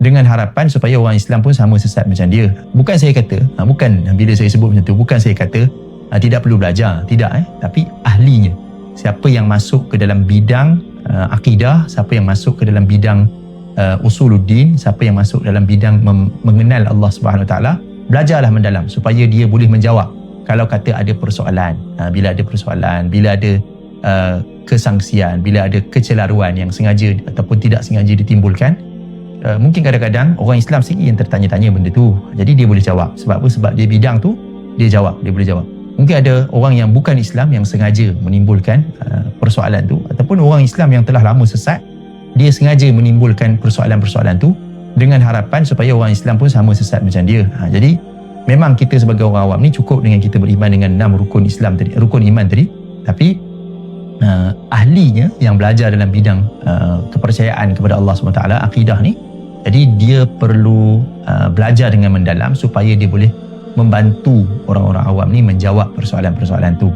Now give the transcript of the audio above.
dengan harapan supaya orang Islam pun sama sesat macam dia. Bukan saya kata, bukan bila saya sebut macam tu, bukan saya kata tidak perlu belajar, tidak tapi ahlinya. Siapa yang masuk ke dalam bidang akidah, siapa yang masuk ke dalam bidang usuluddin, siapa yang masuk dalam bidang mengenal Allah Subhanahu Wa Taala, belajarlah mendalam supaya dia boleh menjawab kalau kata ada persoalan. Bila ada persoalan, bila ada kesangsian, bila ada kecelaruan yang sengaja ataupun tidak sengaja ditimbulkan, mungkin kadang-kadang orang Islam sendiri yang tertanya-tanya benda tu. Jadi dia boleh jawab. Sebab apa? Sebab dia bidang tu, dia boleh jawab. Mungkin ada orang yang bukan Islam yang sengaja menimbulkan persoalan tu, ataupun orang Islam yang telah lama sesat, dia sengaja menimbulkan persoalan-persoalan tu dengan harapan supaya orang Islam pun sama sesat macam dia. Jadi memang kita sebagai orang awam ni cukup dengan kita beriman dengan 6 rukun Islam tadi, rukun iman tadi, tapi ahlinya yang belajar dalam bidang kepercayaan kepada Allah SWT, akidah ni, jadi dia perlu belajar dengan mendalam supaya dia boleh membantu orang-orang awam ni menjawab persoalan-persoalan tu.